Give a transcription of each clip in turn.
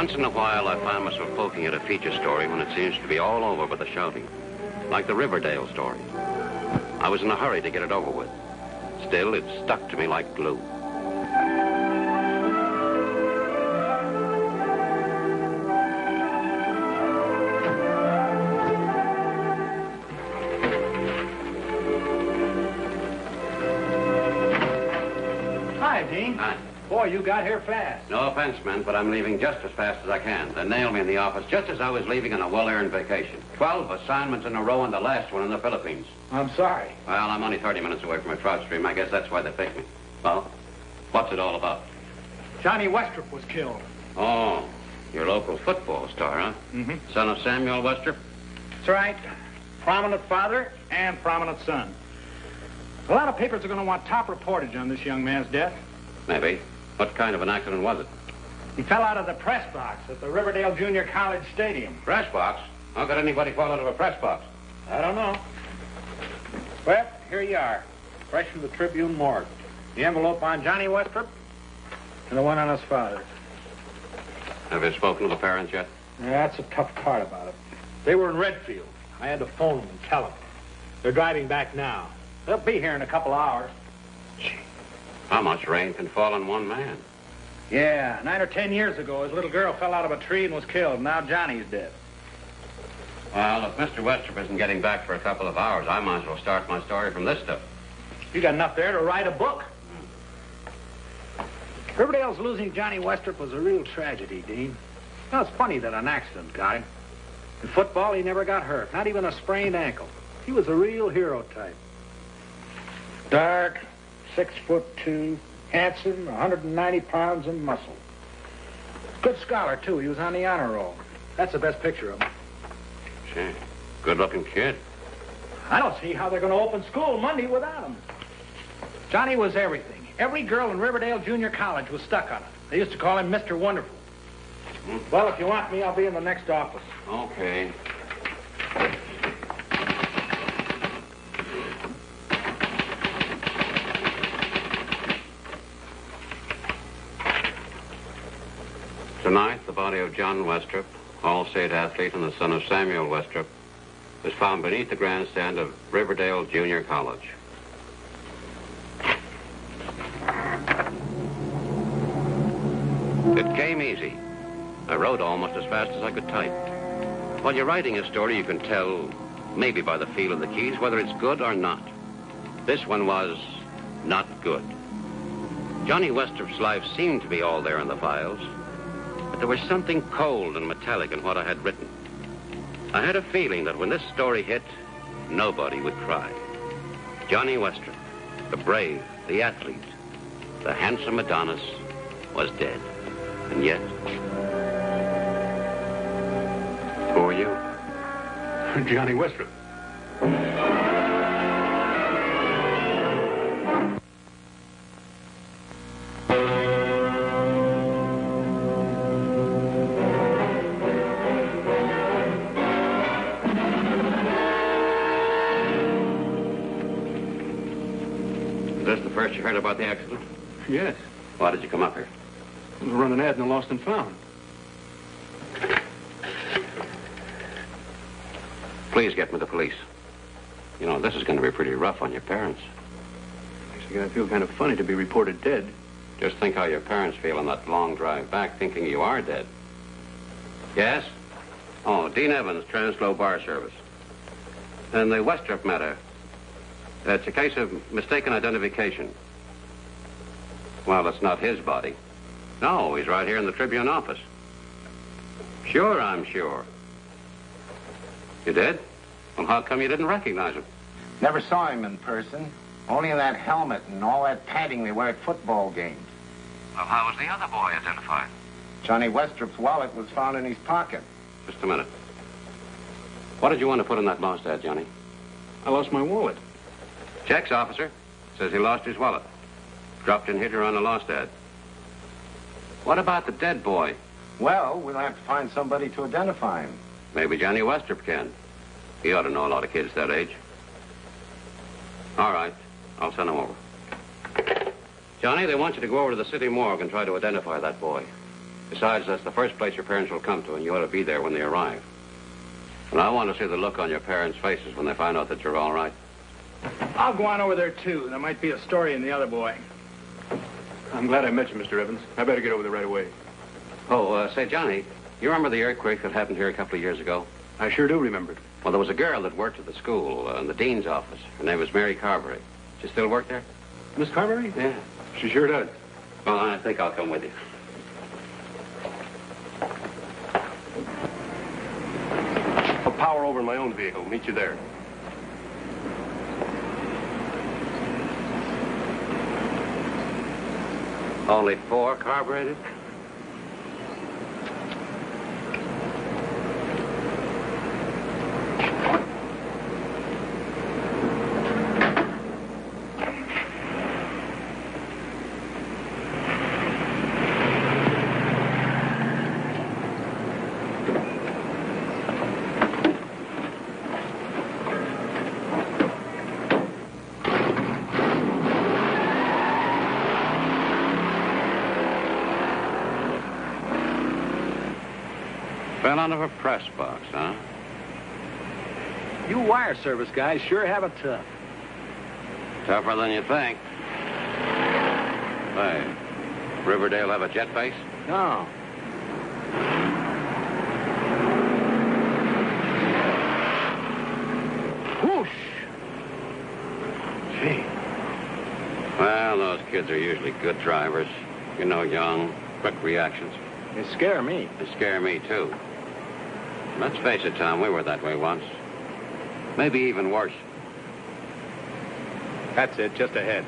Once in a while, I find myself poking at a feature story when it seems to be all over with the shouting, like the Riverdale story. I was in a hurry to get it over with. Still, it stuck to me like glue. Hi, Dean. Hi. Boy, you got here fast. No offense, man, but I'm leaving just as fast as I can. They nailed me in the office just as I was leaving on a well-earned vacation. 12 assignments in a row and the last one in the Philippines. I'm sorry. Well, I'm only 30 minutes away from a trout stream. I guess that's why they picked me. Well, what's it all about? Johnny Westrop was killed. Oh, your local football star, huh? Mm-hmm. Son of Samuel Westrop? That's right. Prominent father and prominent son. A lot of papers are going to want top reportage on this young man's death. Maybe. What kind of an accident was it? He fell out of the press box at the Riverdale Junior College Stadium. Press box? How could anybody fall out of a press box? I don't know. Well, here you are. Fresh from the Tribune morgue. The envelope on Johnny Westrop and the one on his father. Have you spoken to the parents yet? Yeah, that's the tough part about it. They were in Redfield. I had to phone them and tell them. They're driving back now. They'll be here in a couple hours. Gee, how much rain can fall on one man? Yeah, 9 or 10 years ago, his little girl fell out of a tree and was killed. Now Johnny's dead. Well, if Mr. Westrop isn't getting back for a couple of hours, I might as well start my story from this stuff. You got enough there to write a book. Riverdale's losing Johnny Westrop was a real tragedy, Dean. Well, it's funny that an accident got him. In football, he never got hurt, not even a sprained ankle. He was a real hero type. Dark, 6'2", handsome, 190 pounds in muscle. Good scholar, too. He was on the honor roll. That's the best picture of him. Gee, good-looking kid. I don't see how they're going to open school Monday without him. Johnny was everything. Every girl in Riverdale Junior College was stuck on it. They used to call him Mr. Wonderful. Well, if you want me, I'll be in the next office. Okay. Tonight, the body of John Westrop, All-State athlete and the son of Samuel Westrop, was found beneath the grandstand of Riverdale Junior College. It came easy. I wrote almost as fast as I could type. While you're writing a story, you can tell, maybe by the feel of the keys, whether it's good or not. This one was not good. Johnny Westrop's life seemed to be all there in the files, but there was something cold and metallic in what I had written. I had a feeling that when this story hit, nobody would cry. Johnny Westrop, the brave, the athlete, the handsome Adonis, was dead. And yet, who are you? Johnny Westrop. Is this the first you heard about the accident? Yes. Why did you come up here? Run an ad in the Lost and Found. Please get me the police. You know, this is going to be pretty rough on your parents. Makes me feel kind of funny to be reported dead. Just think how your parents feel on that long drive back thinking you are dead. Yes? Oh, Dean Evans, Transglo Bar Service. And the Westrop matter. It's a case of mistaken identification. Well, it's not his body. No, he's right here in the Tribune office. Sure, I'm sure. You did? Well, how come you didn't recognize him? Never saw him in person. Only in that helmet and all that padding they wear at football games. Well, how was the other boy identified? Johnny Westrop's wallet was found in his pocket. Just a minute. What did you want to put in that lost ad, Johnny? I lost my wallet. Checks, officer. Says he lost his wallet. Dropped in here on a lost ad. What about the dead boy? Well, we'll have to find somebody to identify him. Maybe Johnny Westrop can. He ought to know a lot of kids that age. All right. I'll send him over. Johnny, they want you to go over to the city morgue and try to identify that boy. Besides, that's the first place your parents will come to, and you ought to be there when they arrive. And I want to see the look on your parents' faces when they find out that you're all right. I'll go on over there, too. There might be a story in the other boy. I'm glad I met you, Mr. Evans. I better get over there right away. Oh, say, Johnny, you remember the earthquake that happened here a couple of years ago? I sure do remember it. Well, there was a girl that worked at the school, in the dean's office. Her name was Mary Carberry. She still work there? Miss Carberry? Yeah. She sure does. Well, I think I'll come with you. I'll power over in my own vehicle. Meet you there. Only 4 carbureted? Fell out of a press box, huh? You wire service guys sure have it tough. Tougher than you think. Hey, Riverdale have a jet base? No. Whoosh! Gee. Well, those kids are usually good drivers. You know, young, quick reactions. They scare me. They scare me, too. Let's face it, Tom, we were that way once. Maybe even worse. That's it, just ahead.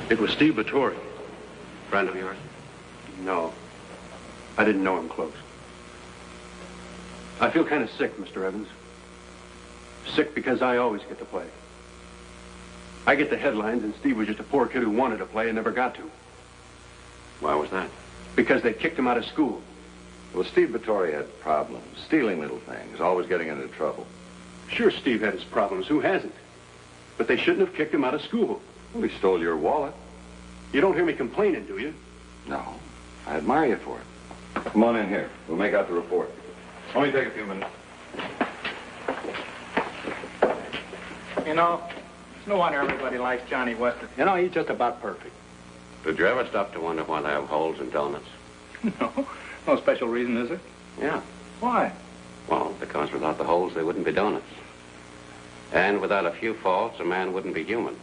It was Steve Vittori. Friend of yours? No. I didn't know him close. I feel kind of sick, Mr. Evans. Sick because I always get to play. I get the headlines, and Steve was just a poor kid who wanted to play and never got to. Why was that? Because they kicked him out of school. Well, Steve Vittori had problems, stealing little things, always getting into trouble. Sure, Steve had his problems. Who hasn't? But they shouldn't have kicked him out of school. Well, he stole your wallet. You don't hear me complaining, do you? No. I admire you for it. Come on in here. We'll make out the report. Only take a few minutes. You know, it's no wonder everybody likes Johnny Wester. You know, he's just about perfect. Did you ever stop to wonder why they have holes in donuts? No. No special reason, is there? Yeah. Why? Well, because without the holes, they wouldn't be donuts. And without a few faults, a man wouldn't be human.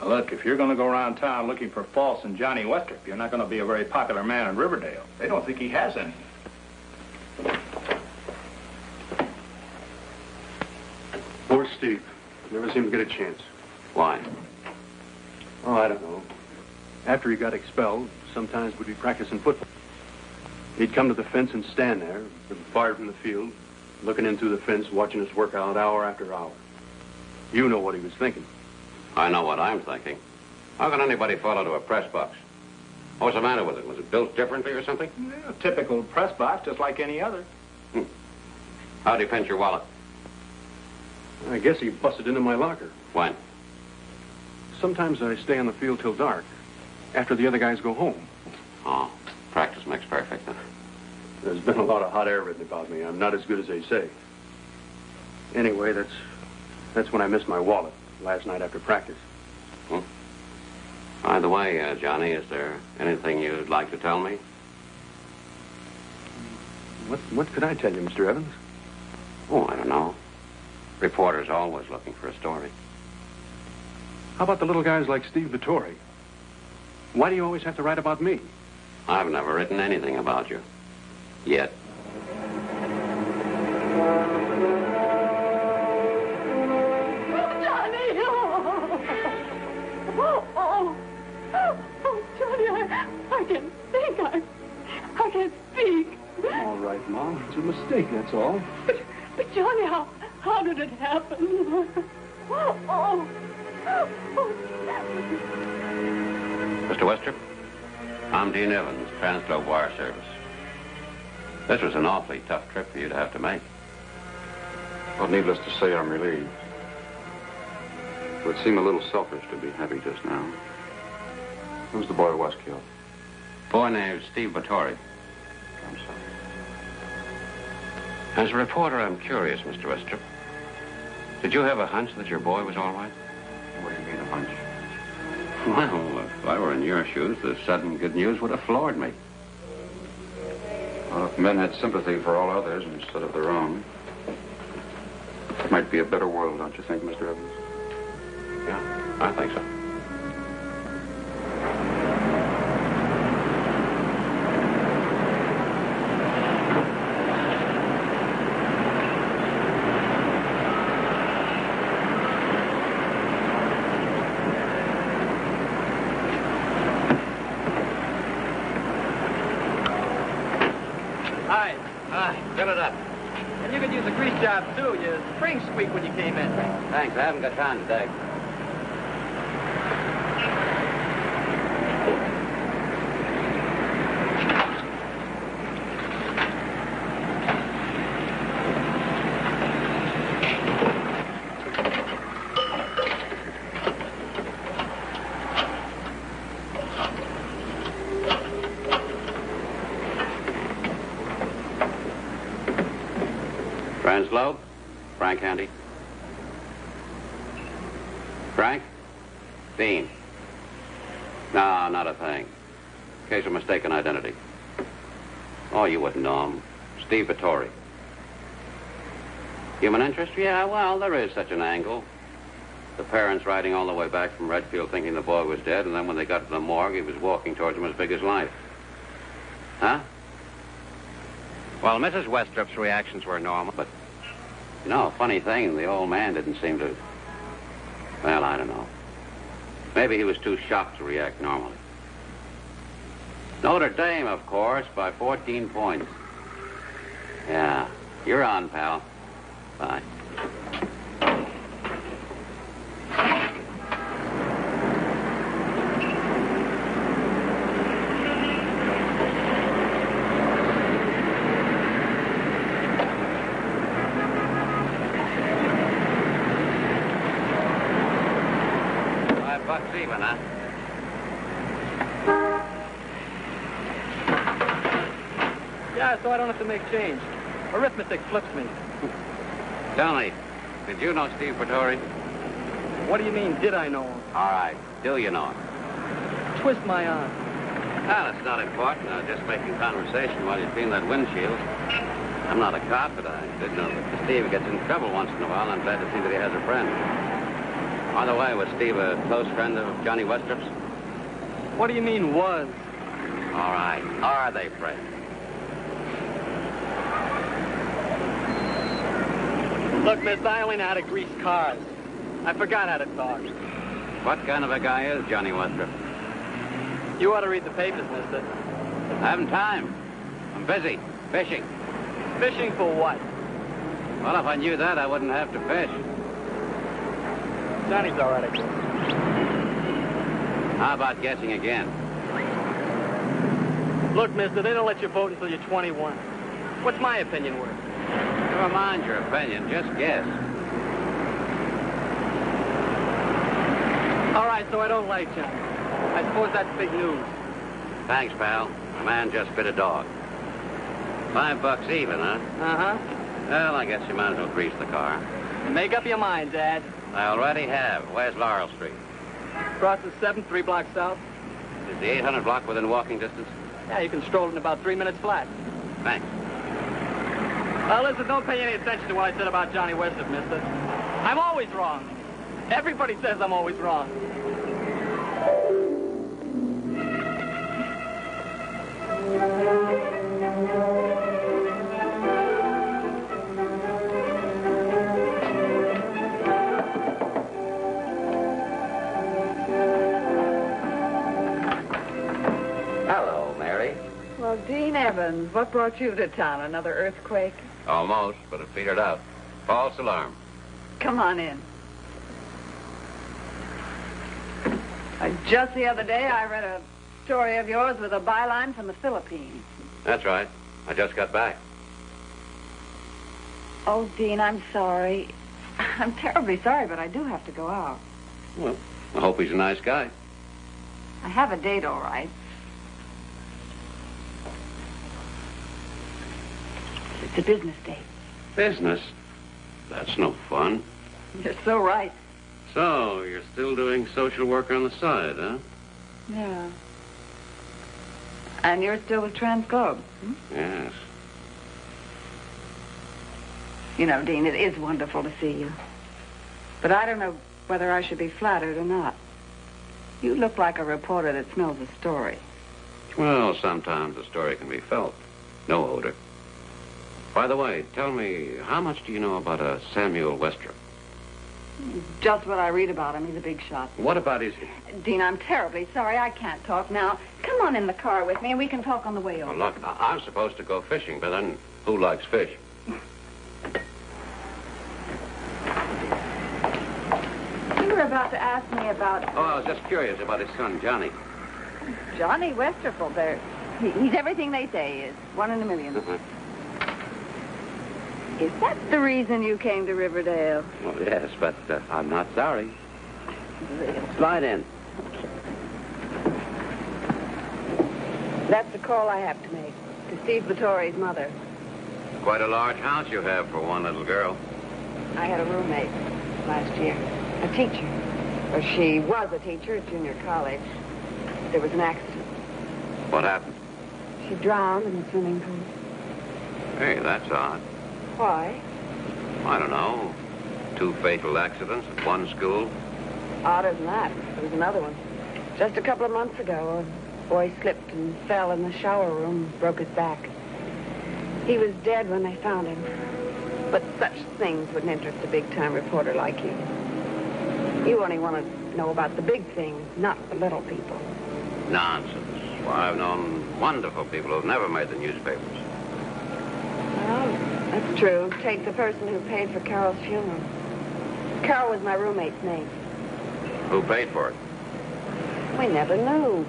Now, look, if you're going to go around town looking for faults in Johnny Westrup, you're not going to be a very popular man in Riverdale. They don't think he has any. Poor Steve. Never seemed to get a chance. Why? Oh, I don't know. After he got expelled, sometimes we'd be practicing football. He'd come to the fence and stand there, fired from the field, looking in through the fence, watching us work out hour after hour. You know what he was thinking. I know what I'm thinking. How can anybody fall into a press box? What's the matter with it? Was it built differently or something? Yeah, a typical press box, just like any other. How'd he pinch your wallet? I guess he busted into my locker. When? Sometimes I stay on the field till dark, after the other guys go home. Oh, practice makes perfect, huh? There's been a lot of hot air written about me. I'm not as good as they say. Anyway, that's when I missed my wallet, last night after practice. By the way, Johnny, is there anything you'd like to tell me? What could I tell you, Mr. Evans? Oh, I don't know. Reporters always looking for a story. How about the little guys like Steve Vittori? Why do you always have to write about me? I've never written anything about you. Yet. Johnny! Oh, Johnny, I can't think. I can't speak. All right, Mom. It's a mistake. that's all. But Johnny, how did it happen? Oh. Mr. Westrop, I'm Dean Evans, Transglobe Wire Service. This was an awfully tough trip for you to have to make. Well, needless to say, I'm relieved. It would seem a little selfish to be happy just now. Who's the boy who was killed? Boy named Steve Vittori. I'm sorry. As a reporter, I'm curious, Mr. Westrop. Did you have a hunch that your boy was all right? What do you mean, a hunch? Well, if I were in your shoes, the sudden good news would have floored me. Well, if men had sympathy for all others instead of their own, it might be a better world, don't you think, Mr. Evans? Yeah, I think so. Fill it up. And you could use a grease job, too. Your spring squeaked when you came in. Thanks, I haven't got time today. Transglobe? Frank handy? Frank? Dean? No, not a thing. Case of mistaken identity. Oh, you wouldn't know him. Steve Vittori. Human interest? Yeah, well, there is such an angle. The parents riding all the way back from Redfield thinking the boy was dead, and then when they got to the morgue, he was walking towards them as big as life. Huh? Well, Mrs. Westrop's reactions were normal, but, you know, funny thing, the old man didn't seem to... Well, I don't know. Maybe he was too shocked to react normally. Notre Dame, of course, by 14 points. Yeah, you're on, pal. Bye. $5 even, huh? Yeah, so I don't have to make change. Arithmetic flips me. Tell me, did you know Steve Vittori? What do you mean, did I know him? All right, do you know him? Twist my arm. Well, it's not important. I was just making conversation while you clean that windshield. I'm not a cop, but I did know that Steve gets in trouble once in a while, and I'm glad to see that he has a friend. By the way, was Steve a close friend of Johnny Westrop's? What do you mean, was? All right. Are they friends? Look, miss, I only know how to grease cars. I forgot how to talk. What kind of a guy is Johnny Westrop? You ought to read the papers, mister. I haven't time. I'm busy. Fishing. Fishing for what? Well, if I knew that, I wouldn't have to fish. Johnny's all right, I guess. How about guessing again? Look, mister, they don't let you vote until you're 21. What's my opinion worth? Never mind your opinion. Just guess. All right, so I don't like Johnny. I suppose that's big news. Thanks, pal. A man just bit a dog. $5 even, huh? Uh-huh. Well, I guess you might as well grease the car. Make up your mind, Dad. I already have. Where's Laurel Street? Cross the 7th, 3 blocks south. Is the 800 block within walking distance? Yeah, you can stroll it in about 3 minutes flat. Thanks. Listen, don't pay any attention to what I said about Johnny Westrop, mister. I'm always wrong. Everybody says I'm always wrong. Hello, Mary. Well, Dean Evans, what brought you to town? Another earthquake? Almost, but it petered out. False alarm. Come on in. Just the other day, I read a story of yours with a byline from the Philippines. That's right. I just got back. Oh, Dean, I'm sorry. I'm terribly sorry, but I do have to go out. Well, I hope he's a nice guy. I have a date, all right. It's a business date. Business? That's no fun. You're so right. So, you're still doing social work on the side, huh? Yeah. And you're still with Transglobe? Hmm? Yes. You know, Dean, it is wonderful to see you. But I don't know whether I should be flattered or not. You look like a reporter that smells a story. Well, sometimes a story can be felt. No odor. By the way, tell me, how much do you know about a Samuel Westrop? Just what I read about him. He's a big shot. What about his... Dean, I'm terribly sorry. I can't talk now. Come on in the car with me and we can talk on the way over. Well, look, I'm supposed to go fishing, but then who likes fish? You were about to ask me about... Oh, I was just curious about his son, Johnny. Johnny Westerfeld there. He's everything they say he is. 1 in a million. Is that the reason you came to Riverdale? Well, yes, but I'm not sorry. Slide in. That's the call I have to make. To Steve Vittori's mother. Quite a large house you have for one little girl. I had a roommate last year. A teacher. Or she was a teacher at junior college. There was an accident. What happened? She drowned in the swimming pool. Hey, that's odd. Why? I don't know. 2 fatal accidents at one school. Odder than that. There was another one. Just a couple of months ago, a boy slipped and fell in the shower room and broke his back. He was dead when they found him. But such things wouldn't interest a big-time reporter like you. You only want to know about the big things, not the little people. Nonsense. Why, I've known wonderful people who've never made the newspapers. Well, that's true. Take the person who paid for Carol's funeral. Carol was my roommate's name. Who paid for it? We never knew.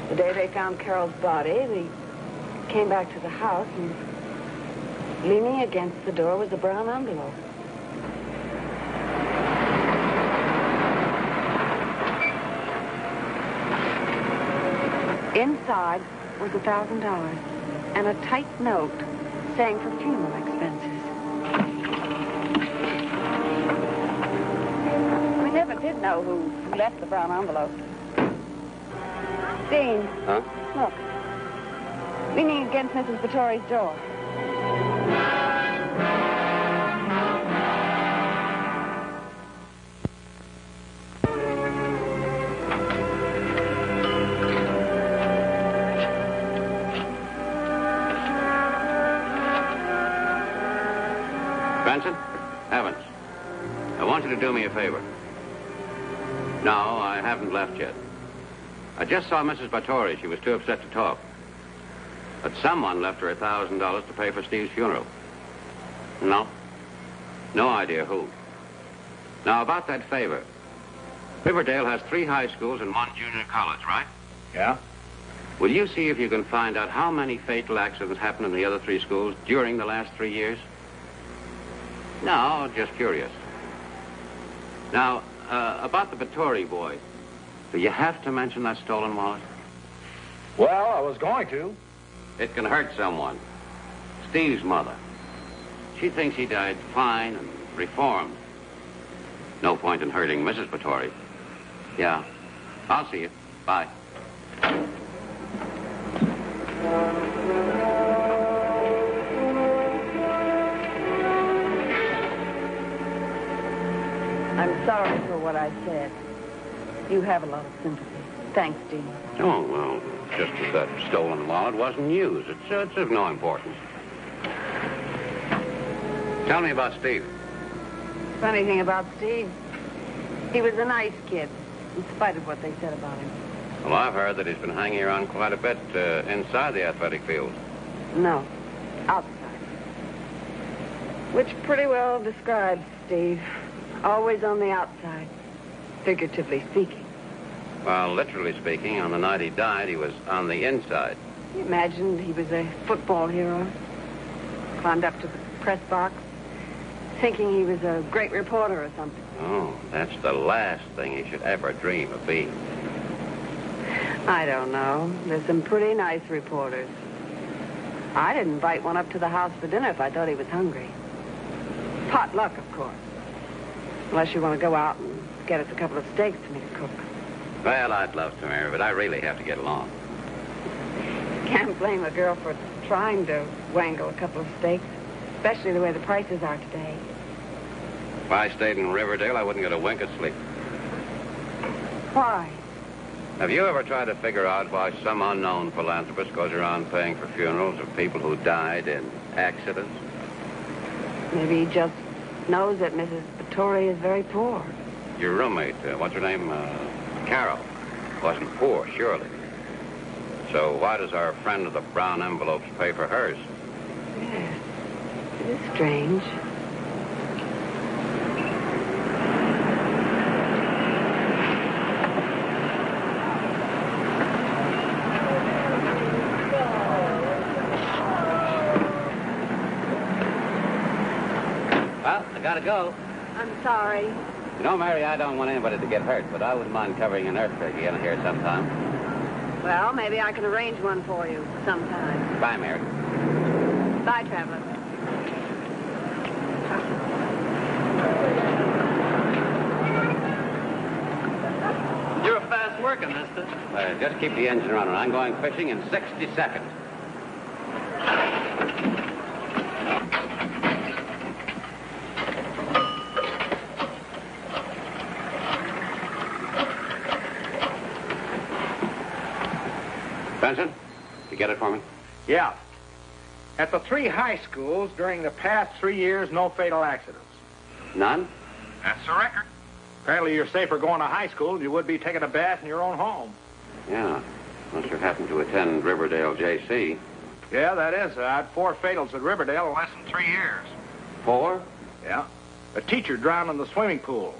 The day they found Carol's body, we came back to the house, and leaning against the door was a brown envelope. Inside was $1,000 and a tight note saying for funeral expenses. We never did know who left the brown envelope. Dean. Huh? Look. Leaning against Mrs. Vittori's door. Benson? Evans. I want you to do me a favor. No, I haven't left yet. I just saw Mrs. Vittori. She was too upset to talk. But someone left her $1,000 to pay for Steve's funeral. No. No idea who. Now, about that favor. Riverdale has 3 high schools and 1 junior college, right? Yeah? Will you see if you can find out how many fatal accidents happened in the other 3 schools during the last 3 years? No, just curious. Now, about the Vittori boy. Do you have to mention that stolen wallet? Well, I was going to. It can hurt someone. Steve's mother. She thinks he died fine and reformed. No point in hurting Mrs. Vittori. Yeah. I'll see you. Bye. I'm sorry for what I said. You have a lot of sympathy. Thanks, Dean. Oh, well, just as that stolen wallet wasn't used. It's of no importance. Tell me about Steve. Funny thing about Steve, he was a nice kid, in spite of what they said about him. Well, I've heard that he's been hanging around quite a bit inside the athletic field. No, outside. Which pretty well describes Steve. Always on the outside, figuratively speaking. Well, literally speaking, on the night he died, he was on the inside. He imagined he was a football hero. Climbed up to the press box, thinking he was a great reporter or something. Oh, that's the last thing he should ever dream of being. I don't know. There's some pretty nice reporters. I'd invite one up to the house for dinner if I thought he was hungry. Potluck, of course. Unless you want to go out and get us a couple of steaks for me to cook. Well, I'd love to, Mary, but I really have to get along. Can't blame a girl for trying to wangle a couple of steaks, especially the way the prices are today. If I stayed in Riverdale, I wouldn't get a wink of sleep. Why? Have you ever tried to figure out why some unknown philanthropist goes around paying for funerals of people who died in accidents? Maybe he just knows that Mrs. Vittori is very poor. Your roommate, what's her name? Carol. Wasn't poor, surely. So why does our friend of the brown envelopes pay for hers? Yes. It is strange. Well, I gotta go. I'm sorry. You know, Mary, I don't want anybody to get hurt, but I wouldn't mind covering an earthquake again here sometime. Well, maybe I can arrange one for you sometime. Bye, Mary. Bye, Traveler. You're a fast worker, mister. Just keep the engine running. I'm going fishing in 60 seconds. Benson, you get it for me? Yeah. At the 3 high schools during the past 3 years, no fatal accidents. None? That's the record. Apparently you're safer going to high school than you would be taking a bath in your own home. Yeah. Unless you happen to attend Riverdale J.C. Yeah, that is. I had 4 fatals at Riverdale in less than 3 years. 4? Yeah. A teacher drowned in the swimming pool.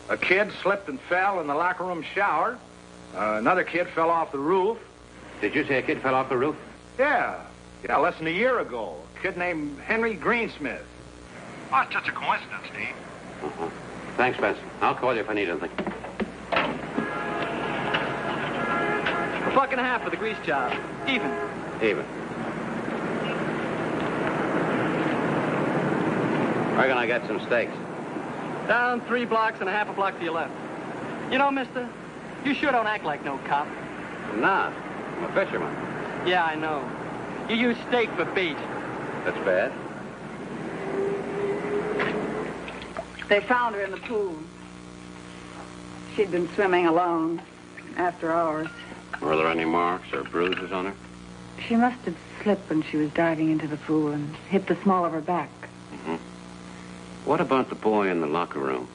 A kid slipped and fell in the locker room shower. Another kid fell off the roof. Did you say a kid fell off the roof? Yeah, less than a year ago. A kid named Henry Greensmith. Oh, it's just a coincidence, Steve. Uh-huh. Thanks, Benson. I'll call you if I need anything. $1.50 for the grease job. Even. Even. Where can I get some steaks? Down 3 blocks and a half a block to your left. You know, mister, you sure don't act like no cop. I'm not. I'm a fisherman. Yeah, I know. You use steak for bait. That's bad. They found her in the pool. She'd been swimming alone after hours. Were there any marks or bruises on her? She must have slipped when she was diving into the pool and hit the small of her back. Mm-hmm. What about the boy in the locker room?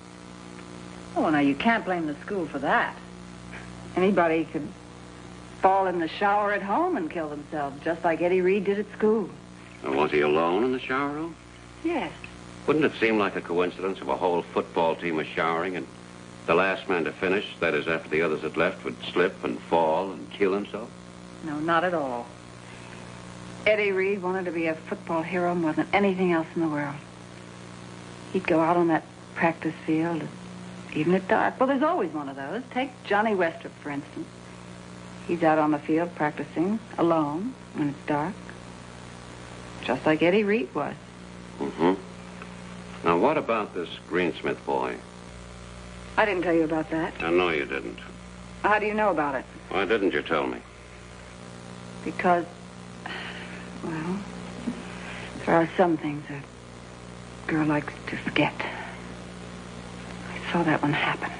Oh, now, you can't blame the school for that. Anybody could fall in the shower at home and kill themselves, just like Eddie Reed did at school. And was he alone in the shower room? Yes. Wouldn't it seem like a coincidence if a whole football team was showering and the last man to finish, that is after the others had left, would slip and fall and kill himself? No, not at all. Eddie Reed wanted to be a football hero more than anything else in the world. He'd go out on that practice field, even at dark. Well, there's always one of those. Take Johnny Westrop, for instance. He's out on the field practicing alone when it's dark, just like Eddie Reed was. Mm-hmm. Now, what about this Greensmith boy? I didn't tell you about that. I know you didn't. How do you know about it? Why didn't you tell me? Because, well, there are some things a girl likes to forget. I saw that one happen.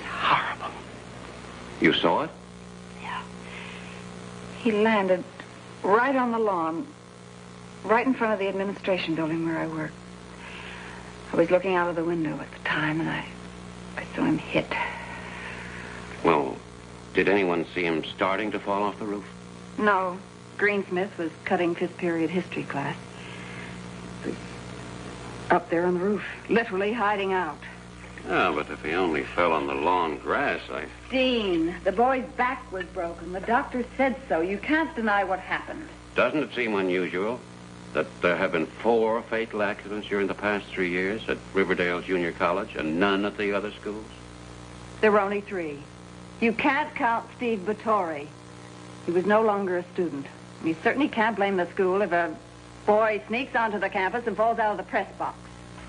It's horrible. You saw it? Yeah. He landed right on the lawn, right in front of the administration building where I work. I was looking out of the window at the time, and I saw him hit. Well, did anyone see him starting to fall off the roof? No. Greensmith was cutting 5th period history class. It was Up there on the roof, literally hiding out. Yeah, but if he only fell on the long grass, Dean, the boy's back was broken. The doctor said so. You can't deny what happened. Doesn't it seem unusual that there have been 4 fatal accidents during the past 3 years at Riverdale Junior College and none at the other schools? There were only 3. You can't count Steve Vittori. He was no longer a student. You certainly can't blame the school if a boy sneaks onto the campus and falls out of the press box.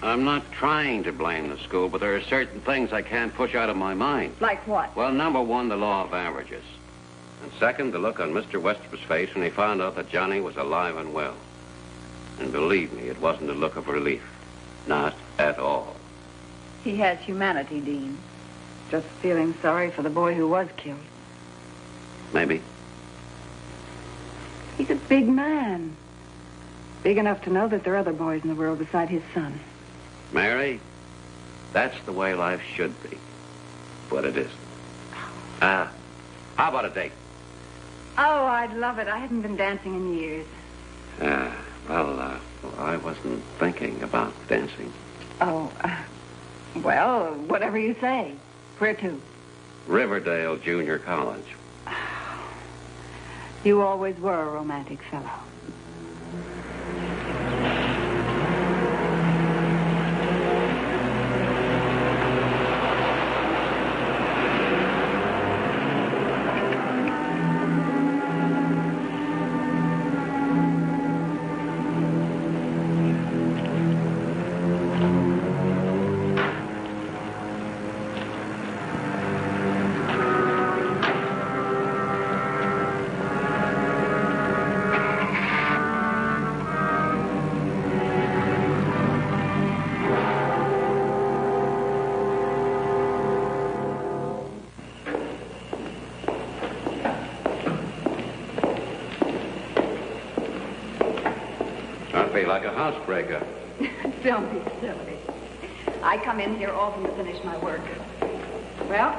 I'm not trying to blame the school, but there are certain things I can't push out of my mind. Like what? Well, number 1, the law of averages. And second, the look on Mr. Westrop's face when he found out that Johnny was alive and well. And believe me, it wasn't a look of relief. Not at all. He has humanity, Dean. Just feeling sorry for the boy who was killed. Maybe. He's a big man. Big enough to know that there are other boys in the world beside his son. Mary, that's the way life should be. But it isn't. How about a date? Oh, I'd love it. I haven't been dancing in years. Well, I wasn't thinking about dancing. Oh, well, whatever you say. Where to? Riverdale Junior College. You always were a romantic fellow. Like a housebreaker. Don't be silly. I come in here often to finish my work. Well,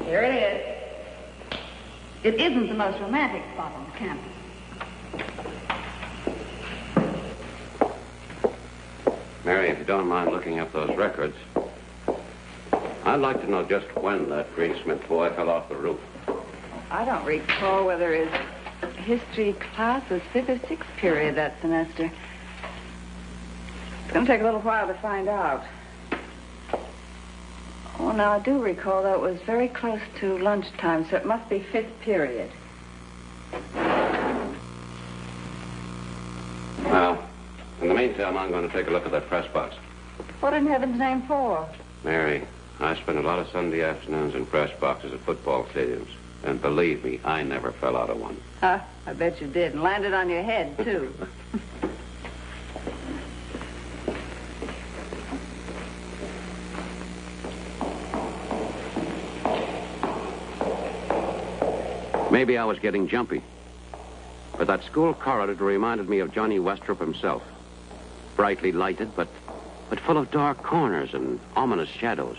here it is. It isn't the most romantic spot on the campus. Mary, if you don't mind looking up those records, I'd like to know just when that Greensmith boy fell off the roof. I don't recall whether his history class was 5th or 6th period that semester. It's going to take a little while to find out. Oh, now, I do recall, though, it was very close to lunchtime, so it must be 5th period. Well, in the meantime, I'm going to take a look at that press box. What in heaven's name for? Mary, I spent a lot of Sunday afternoons in press boxes at football stadiums. And believe me, I never fell out of one. Huh? I bet you did. And landed on your head, too. Maybe I was getting jumpy. But that school corridor reminded me of Johnny Westrop himself. Brightly lighted, but full of dark corners and ominous shadows.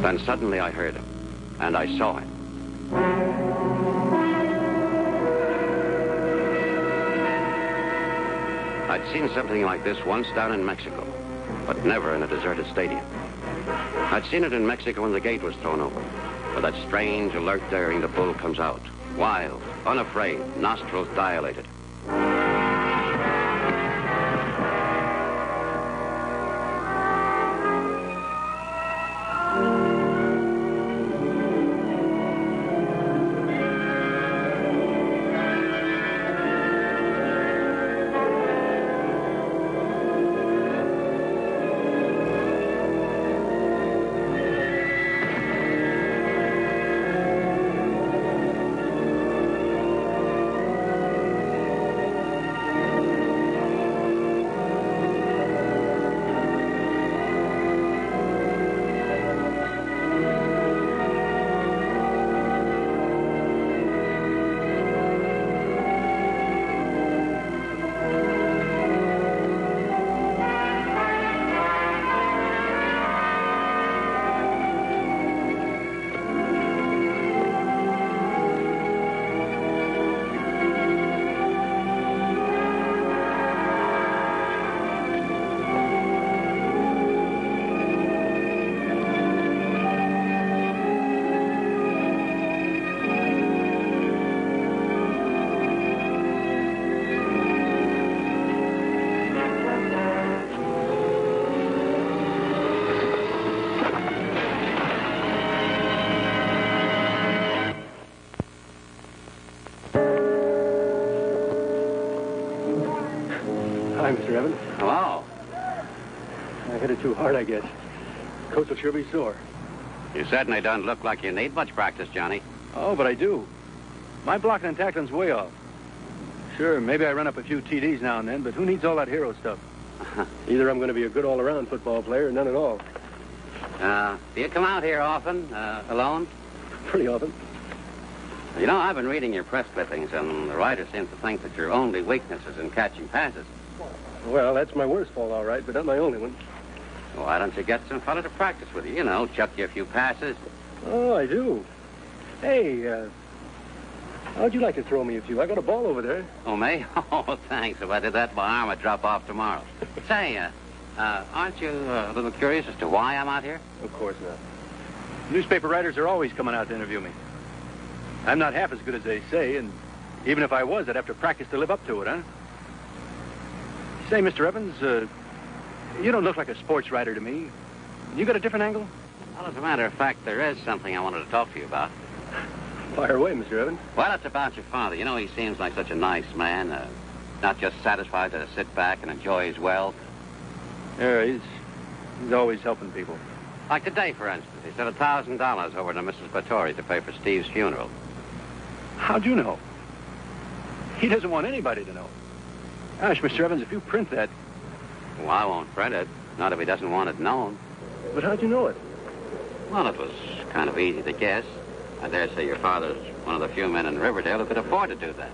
Then suddenly I heard him, and I saw him. I'd seen something like this once down in Mexico, but never in a deserted stadium. I'd seen it in Mexico when the gate was thrown open. With that strange, alert daring, the bull comes out. Wild, unafraid, nostrils dilated. Hi, Mr. Evans. Hello. I hit it too hard, I guess. Coach will sure be sore. You certainly don't look like you need much practice, Johnny. Oh, but I do. My blocking and tackling's way off. Sure, maybe I run up a few TDs now and then, but who needs all that hero stuff? Either I'm going to be a good all-around football player or none at all. Do you come out here often, alone? Pretty often. You know, I've been reading your press clippings, and the writer seems to think that your only weakness is in catching passes. Well, that's my worst fault, all right, but not my only one. Why don't you get some fella to practice with you? You know, chuck you a few passes. Oh, I do. Hey, how'd you like to throw me a few? I got a ball over there. Oh, me? Oh, thanks. If I did that, my arm would drop off tomorrow. Say, aren't you a little curious as to why I'm out here? Of course not. Newspaper writers are always coming out to interview me. I'm not half as good as they say, and even if I was, I'd have to practice to live up to it, huh? Say, Mr. Evans, you don't look like a sports writer to me. You got a different angle? Well, as a matter of fact, there is something I wanted to talk to you about. Fire away, Mr. Evans. Well, it's about your father. You know, he seems like such a nice man, not just satisfied to sit back and enjoy his wealth. Yeah, he's always helping people. Like today, for instance, he sent $1,000 over to Mrs. Batory to pay for Steve's funeral. How'd you know? He doesn't want anybody to know. Gosh, Mr. Evans, if you print that... Well, I won't print it. Not if he doesn't want it known. But how'd you know it? Well, it was kind of easy to guess. I dare say your father's one of the few men in Riverdale who could afford to do that.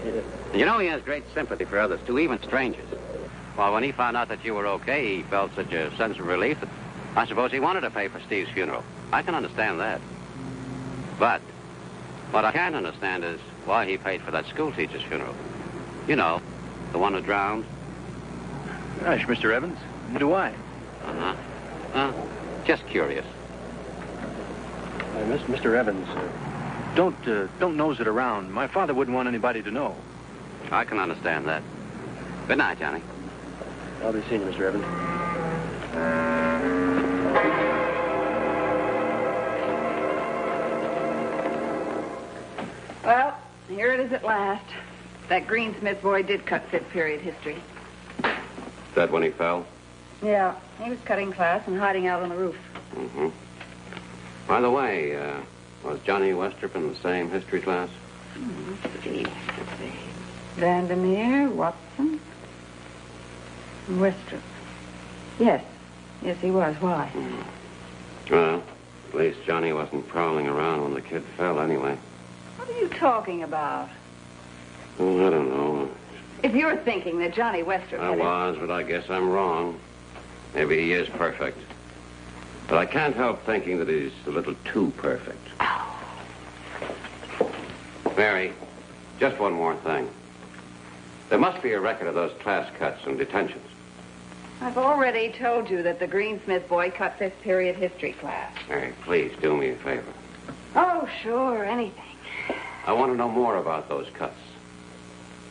Yeah. You know, he has great sympathy for others, too, even strangers. Well, when he found out that you were okay, he felt such a sense of relief that I suppose he wanted to pay for Steve's funeral. I can understand that. But what I can't understand is why he paid for that schoolteacher's funeral. You know, the one who drowned. Gosh, Mr. Evans, do I? Uh-huh. Just curious. Mr. Evans, don't nose it around. My father wouldn't want anybody to know. I can understand that. Good night, Johnny. I'll be seeing you, Mr. Evans. Well, here it is at last. That Greensmith boy did cut fifth period history. That when he fell? Yeah, he was cutting class and hiding out on the roof. Mm-hmm. By the way, was Johnny Westrop in the same history class? Let's see. Vandermeer, Watson, Westrop. Yes, he was. Why? Well, at least Johnny wasn't prowling around when the kid fell anyway. What are you talking about? Oh, I don't know. If you're thinking that Johnny Westrop I was, but I guess I'm wrong. Maybe he is perfect. But I can't help thinking that he's a little too perfect. Mary, just one more thing. There must be a record of those class cuts and detentions. I've already told you that the Greensmith boy cut fifth period history class. Mary, please do me a favor. Oh, sure, anything. I want to know more about those cuts.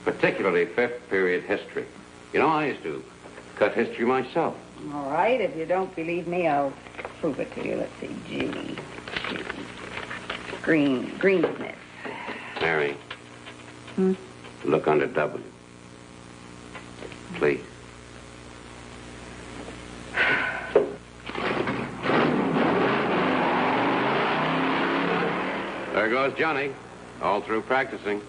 Particularly fifth period history. You know, I used to cut history myself. All right, if you don't believe me, I'll prove it to you. Let's see, Greensmith. Mary. Look under W. Please. There goes Johnny, all through practicing.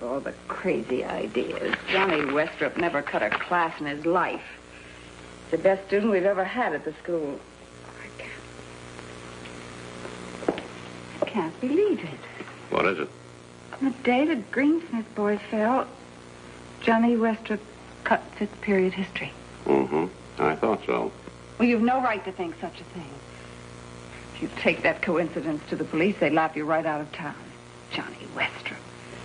Oh, the crazy ideas. Johnny Westrop never cut a class in his life. He's the best student we've ever had at the school. I can't believe it. What is it? The day the Greensmith boy fell, Johnny Westrop cut fifth period history. Mm-hmm. I thought so. Well, you've no right to think such a thing. If you take that coincidence to the police, they'd laugh you right out of town. Johnny Westrop.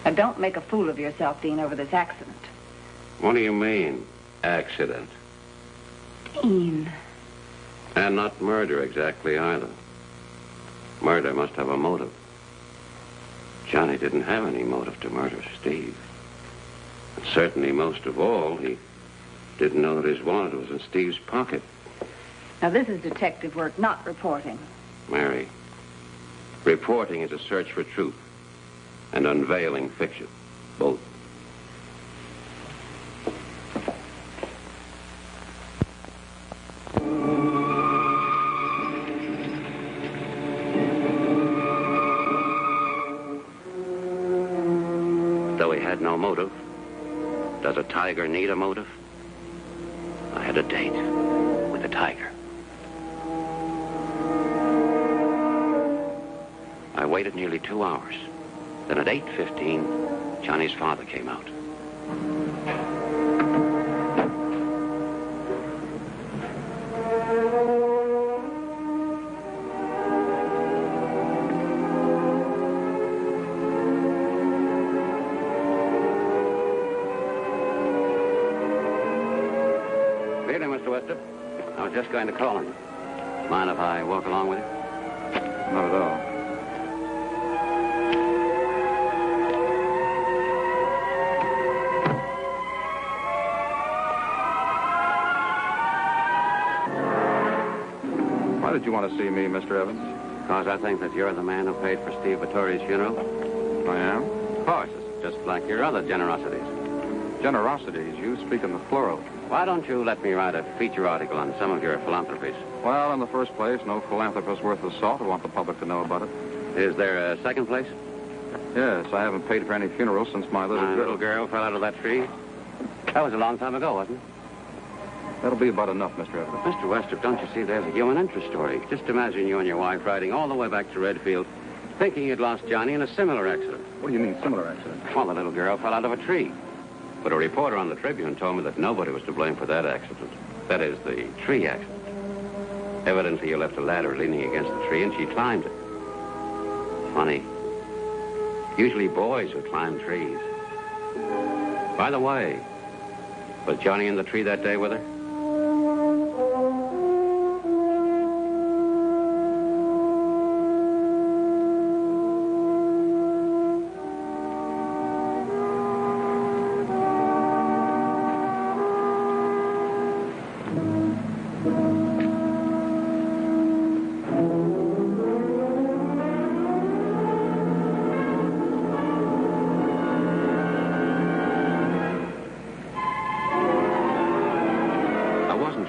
Now, don't make a fool of yourself, Dean, over this accident. What do you mean, accident? Dean. And not murder exactly either. Murder must have a motive. Johnny didn't have any motive to murder Steve. And certainly, most of all, he didn't know that his wallet was in Steve's pocket. Now, this is detective work, not reporting. Mary, reporting is a search for truth and unveiling fiction. Both. had no motive. Does a tiger need a motive? I had a date with a tiger. I waited nearly 2 hours. Then at 8:15, Johnny's father came out. Good evening, Mr. Wester. I was just going to call him. Mind if I walk along with you? Not at all. Why did you want to see me, Mr. Evans? Because I think that you're the man who paid for Steve Vittori's funeral. I am? Of course, it's just like your other generosities. Generosities. You speak in the plural. Why don't you let me write a feature article on some of your philanthropies? Well, in the first place, no philanthropist worth the salt would want the public to know about it. Is there a second place? Yes, I haven't paid for any funeral since my little girl fell out of that tree. That was a long time ago, wasn't it? That'll be about enough, Mr. Evans. Mr. Westrup, don't you see there's a human interest story? Just imagine you and your wife riding all the way back to Redfield, thinking you'd lost Johnny in a similar accident. What do you mean, similar accident? Well, the little girl fell out of a tree. But a reporter on the Tribune told me that nobody was to blame for that accident. That is, the tree accident. Evidently, you left a ladder leaning against the tree, and she climbed it. Funny. Usually boys who climb trees. By the way, was Johnny in the tree that day with her?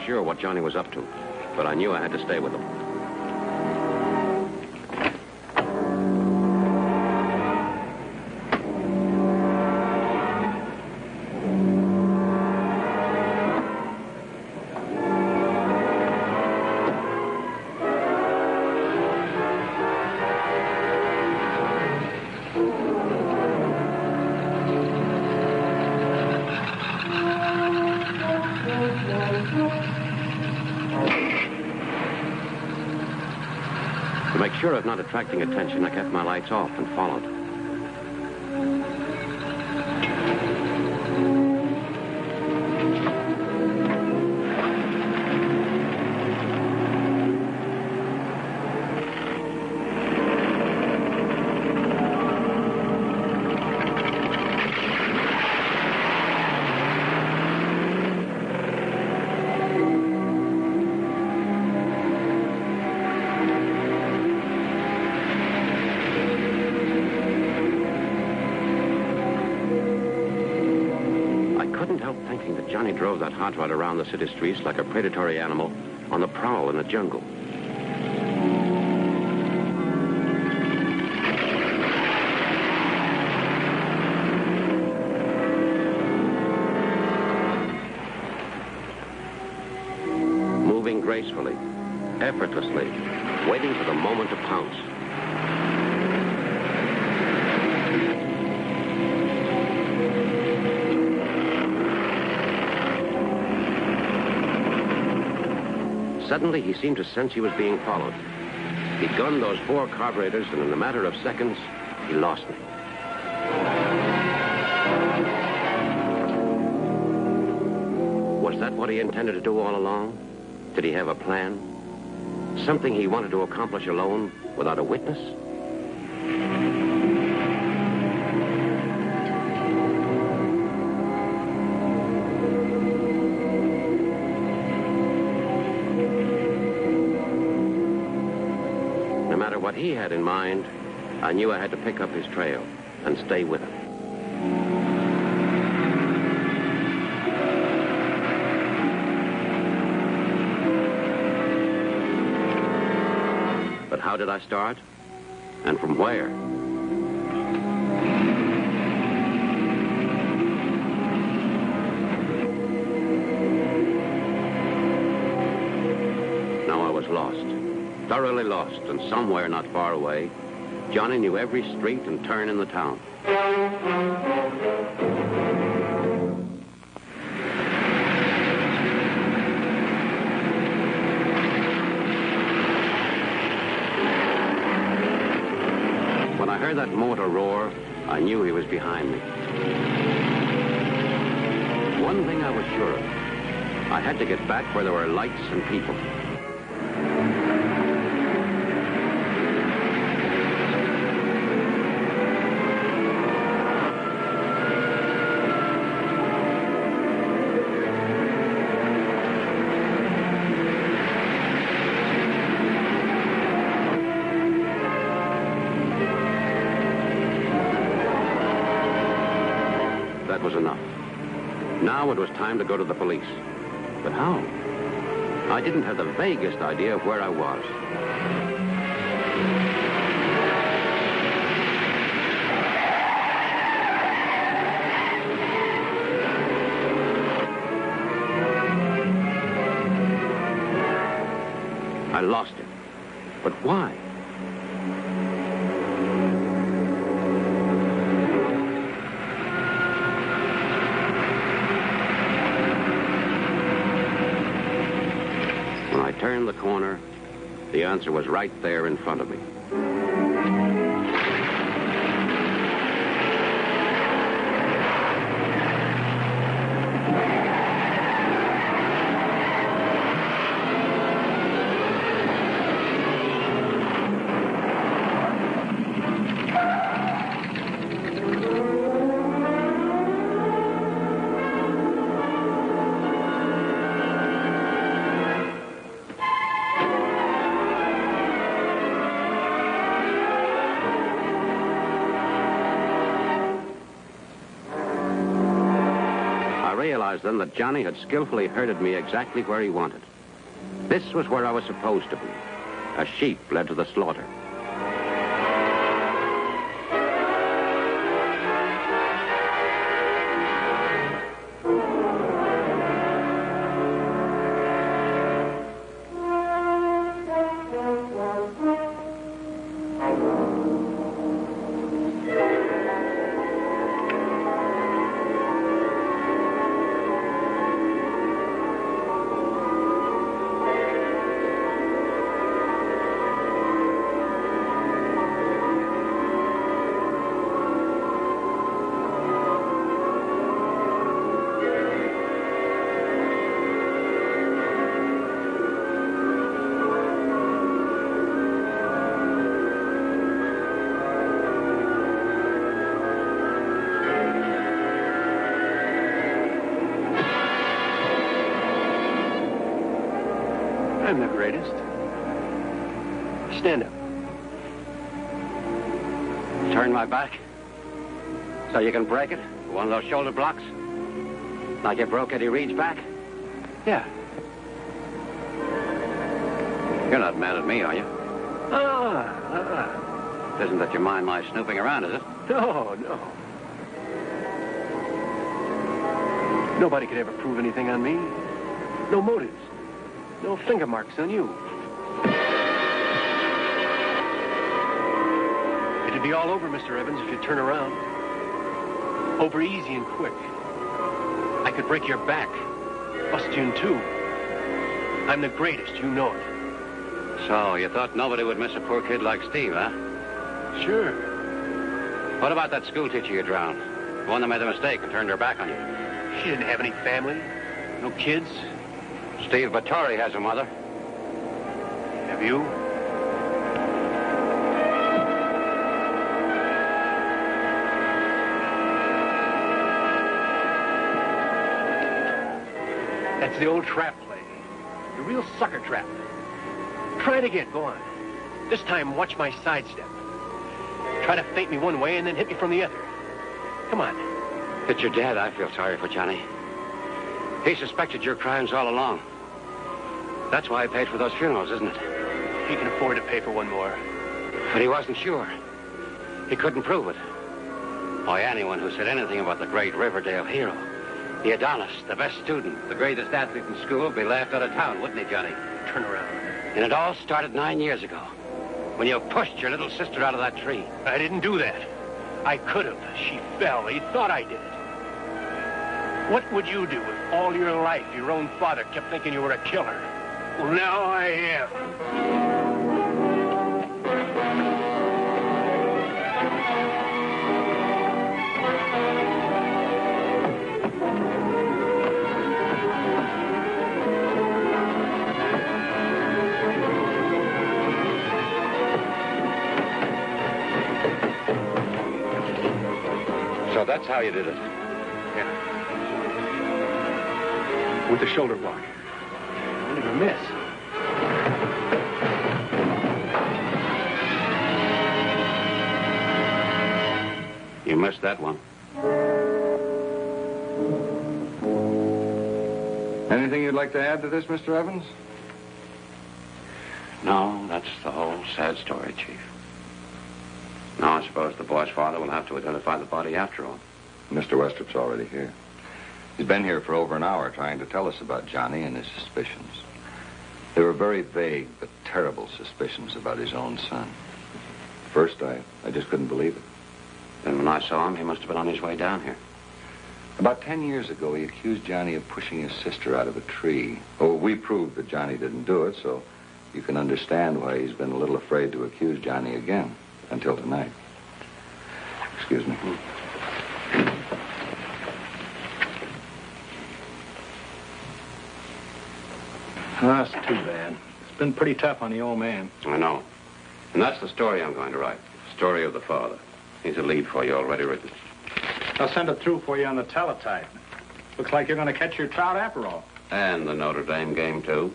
Sure what Johnny was up to, but I knew I had to stay with him. To make sure of not attracting attention, I kept my lights off and followed. Johnny drove that hot rod around the city streets like a predatory animal on the prowl in the jungle. Moving gracefully, effortlessly, waiting for the moment to pounce. Suddenly, he seemed to sense he was being followed. He gunned those 4 carburetors, and in a matter of seconds, he lost me. Was that what he intended to do all along? Did he have a plan? Something he wanted to accomplish alone, without a witness? No matter what he had in mind, I knew I had to pick up his trail and stay with him. But how did I start? And from where? thoroughly lost, and somewhere not far away, Johnny knew every street and turn in the town. When I heard that motor roar, I knew he was behind me. One thing I was sure of. I had to get back where there were lights and people. That was enough. Now it was time to go to the police. But how? I didn't have the vaguest idea of where I was. I lost it. But why? Turned the corner, the answer was right there in front of me. I realized then that Johnny had skillfully herded me exactly where he wanted. This was where I was supposed to be. A sheep led to the slaughter. I'm the greatest. Stand up. Turn my back so you can break it? One of those shoulder blocks? Like you broke Eddie Reed's back? Yeah. You're not mad at me, are you? It isn't that you mind my snooping around, is it? No. Nobody could ever prove anything on me. No motives. No finger marks on you. It'd be all over, Mr. Evans, if you'd turn around. Over easy and quick. I could break your back. Bust you in two. I'm the greatest, you know it. So, you thought nobody would miss a poor kid like Steve, huh? Sure. What about that schoolteacher you drowned? The one that made the mistake and turned her back on you? She didn't have any family. No kids. Steve Battori has a mother. Have you? That's the old trap play. The real sucker trap. Try it again. Go on. This time, watch my sidestep. Try to feint me one way and then hit me from the other. Come on. It's your dad I feel sorry for, Johnny. He suspected your crimes all along. That's why he paid for those funerals, isn't it? He can afford to pay for one more. But he wasn't sure. He couldn't prove it. Why, anyone who said anything about the great Riverdale hero, the Adonis, the best student, the greatest athlete in school, would be laughed out of town, wouldn't he, Johnny? Turn around. And it all started 9 years ago, when you pushed your little sister out of that tree. I didn't do that. I could have. She fell. He thought I did it. What would you do if all your life your own father kept thinking you were a killer? Well, now I am. So that's how you did it. Yeah. With the shoulder block. I didn't even miss. You missed that one. Anything you'd like to add to this, Mr. Evans? No, that's the whole sad story, Chief. Now, I suppose the boy's father will have to identify the body after all. Mr. Westrup's already here. He's been here for over an hour trying to tell us about Johnny and his suspicions. They were very vague but terrible suspicions about his own son. First, I just couldn't believe it. Then when I saw him, he must have been on his way down here. About 10 years ago, he accused Johnny of pushing his sister out of a tree. Oh, we proved that Johnny didn't do it, so you can understand why he's been a little afraid to accuse Johnny again. Until tonight. Excuse me. Oh, that's too bad. It's been pretty tough on the old man. I know. And that's the story I'm going to write. The story of the father. He's a lead for you already written. I'll send it through for you on the teletype. Looks like you're going to catch your trout after all. And the Notre Dame game, too.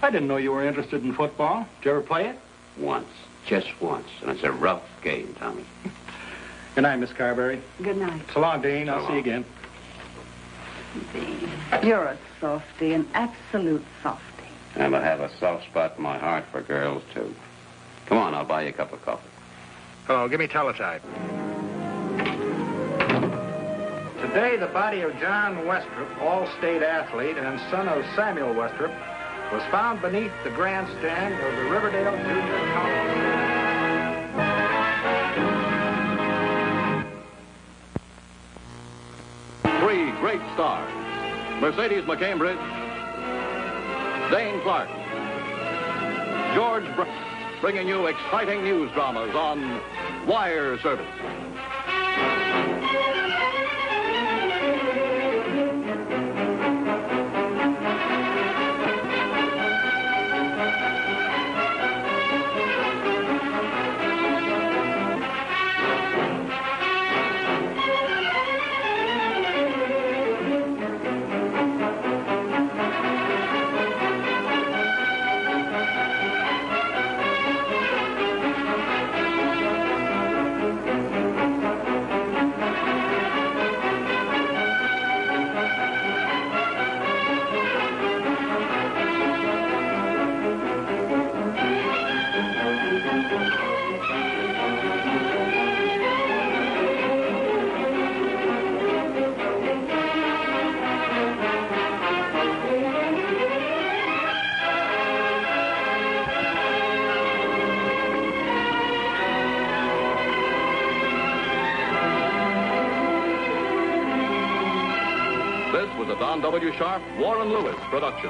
I didn't know you were interested in football. Did you ever play it? Once. Just once. And it's a rough game, Tommy. Good night, Miss Carberry. Good night. So long, Dean. I'll see you again. Dean, you're a softy, an absolute softy. And I have a soft spot in my heart for girls, too. Come on, I'll buy you a cup of coffee. Oh, give me teletype. Today, the body of John Westrup, all-state athlete and son of Samuel Westrup, was found beneath the grandstand of the Riverdale Junior College. Three great stars. Mercedes McCambridge, Dane Clark, George Brown, bringing you exciting news dramas on Wire Service. This was a Don W. Sharp, Warren Lewis production.